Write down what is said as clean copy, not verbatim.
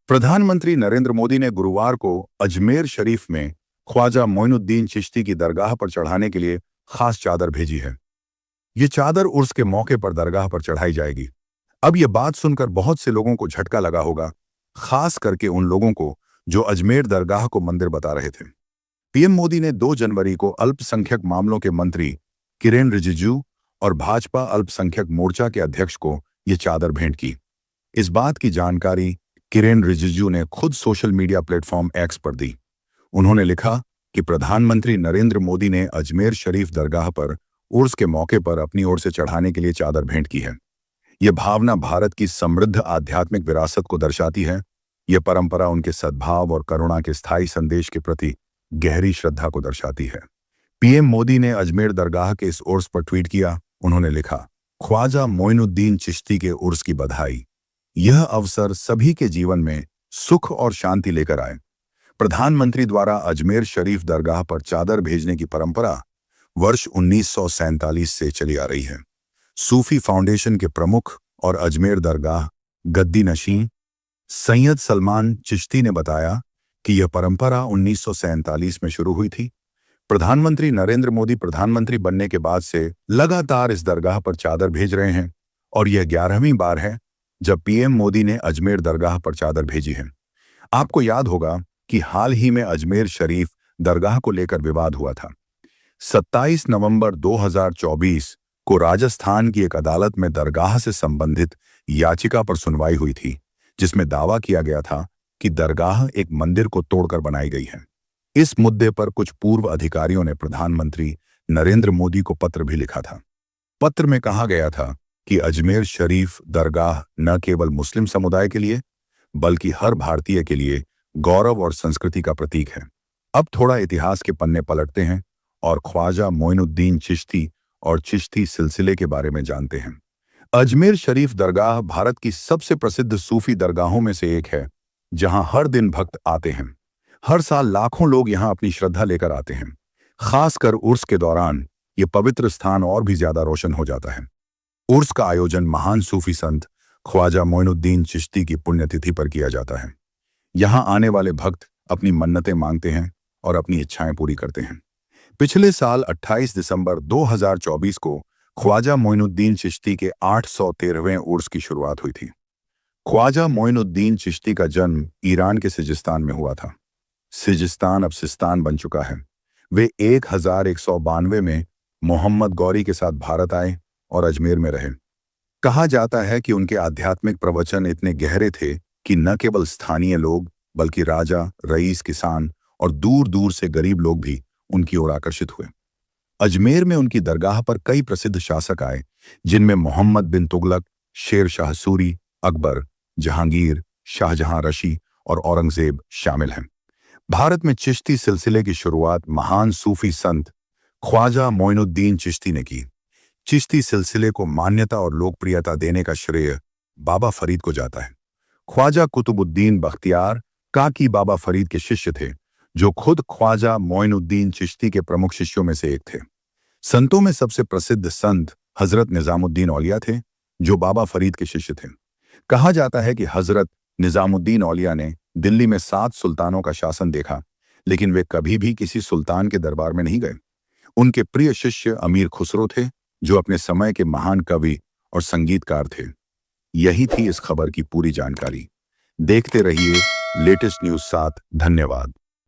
प्रधानमंत्री नरेंद्र मोदी ने गुरुवार को अजमेर शरीफ में ख्वाजा मोइनुद्दीन चिश्ती की दरगाह पर चढ़ाने के लिए खास चादर भेजी है। ये चादर उर्स के मौके पर दरगाह पर चढ़ाई जाएगी। अब ये बात सुनकर बहुत से लोगों को झटका लगा होगा, खास करके उन लोगों को जो अजमेर दरगाह को मंदिर बता रहे थे। पीएम मोदी ने 2 जनवरी को अल्पसंख्यक मामलों के मंत्री किरेन रिजिजू और भाजपा अल्पसंख्यक मोर्चा के अध्यक्ष को ये चादर भेंट की। इस बात की जानकारी किरेन रिजिजू ने खुद सोशल मीडिया प्लेटफॉर्म एक्स पर दी। उन्होंने लिखा कि प्रधानमंत्री नरेंद्र मोदी ने अजमेर शरीफ दरगाह पर उर्स के मौके पर अपनी ओर से चढ़ाने के लिए चादर भेंट की है। यह भावना भारत की समृद्ध आध्यात्मिक विरासत को दर्शाती है। यह परंपरा उनके सद्भाव और करुणा के स्थायी संदेश के प्रति गहरी श्रद्धा को दर्शाती है। पीएम मोदी ने अजमेर दरगाह के इस उर्स पर ट्वीट किया। उन्होंने लिखा, ख्वाजा मोइनुद्दीन चिश्ती के उर्स की बधाई। यह अवसर सभी के जीवन में सुख और शांति लेकर आए। प्रधानमंत्री द्वारा अजमेर शरीफ दरगाह पर चादर भेजने की परंपरा वर्ष 1947 से चली आ रही है। सूफी फाउंडेशन के प्रमुख और अजमेर दरगाह गद्दी नशीं सैयद सलमान चिश्ती ने बताया कि यह परंपरा 1947 में शुरू हुई थी। प्रधानमंत्री नरेंद्र मोदी प्रधानमंत्री बनने के बाद से लगातार इस दरगाह पर चादर भेज रहे हैं और यह 11वीं बार है जब पीएम मोदी ने अजमेर दरगाह पर चादर भेजी है। आपको याद होगा कि हाल ही में अजमेर शरीफ दरगाह को लेकर विवाद हुआ था। 27 नवंबर 2024 को राजस्थान की एक अदालत में दरगाह से संबंधित याचिका पर सुनवाई हुई थी, जिसमें दावा किया गया था कि दरगाह एक मंदिर को तोड़कर बनाई गई है। इस मुद्दे पर कुछ पूर्व अधिकारियों ने प्रधानमंत्री नरेंद्र मोदी को पत्र भी लिखा था। पत्र में कहा गया था कि अजमेर शरीफ दरगाह न केवल मुस्लिम समुदाय के लिए बल्कि हर भारतीय के लिए गौरव और संस्कृति का प्रतीक है। अब थोड़ा इतिहास के पन्ने पलटते हैं और ख्वाजा मोइनुद्दीन चिश्ती और चिश्ती सिलसिले के बारे में जानते हैं। अजमेर शरीफ दरगाह भारत की सबसे प्रसिद्ध सूफी दरगाहों में से एक है, जहां हर दिन भक्त आते हैं। हर साल लाखों लोग यहां अपनी श्रद्धा लेकर आते हैं। खासकर उर्स के दौरान ये पवित्र स्थान और भी ज्यादा रोशन हो जाता है। उर्स का आयोजन महान सूफी संत ख्वाजा मोइनुद्दीन चिश्ती की पुण्यतिथि पर किया जाता है। यहां आने वाले भक्त अपनी मन्नतें मांगते हैं और अपनी इच्छाएं पूरी करते हैं। पिछले साल 28 दिसंबर 2024 को ख्वाजा मोइनुद्दीन चिश्ती के 813वें उर्स की शुरुआत हुई थी। ख्वाजा मोइनुद्दीन चिश्ती का जन्म ईरान के सिजिस्तान में हुआ था। सिजिस्तान अब सिस्तान बन चुका है। वे 1192 में मोहम्मद गौरी के साथ भारत आए और अजमेर में रहे। कहा जाता है कि उनके आध्यात्मिक प्रवचन इतने गहरे थे कि न केवल स्थानीय लोग बल्कि राजा, रईस, किसान और दूर दूर से गरीब लोग भी उनकी ओर आकर्षित हुए। अजमेर में उनकी दरगाह पर कई प्रसिद्ध शासक आए, जिनमें मोहम्मद बिन तुगलक, शेर शाह सूरी, अकबर, जहांगीर, शाहजहां रशी और औरंगजेब शामिल हैं। भारत में चिश्ती सिलसिले की शुरुआत महान सूफी संत ख्वाजा मोइनुद्दीन चिश्ती ने की। चिश्ती सिलसिले को मान्यता और लोकप्रियता देने का श्रेय बाबा फरीद को जाता है। ख्वाजा कुतुबुद्दीन बख्तियार काकी बाबा फरीद के शिष्य थे, जो खुद ख्वाजा मोइनुद्दीन चिश्ती के प्रमुख शिष्यों में से एक थे। संतों में सबसे प्रसिद्ध संत हजरत निजामुद्दीन औलिया थे, जो बाबा फरीद के शिष्य थे। कहा जाता है कि हजरत निजामुद्दीन औलिया ने दिल्ली में 7 सुल्तानों का शासन देखा, लेकिन वे कभी भी किसी सुल्तान के दरबार में नहीं गए। उनके प्रिय शिष्य अमीर खुसरो थे, जो अपने समय के महान कवि और संगीतकार थे। यही थी इस खबर की पूरी जानकारी। देखते रहिए लेटेस्ट न्यूज़ 7। धन्यवाद।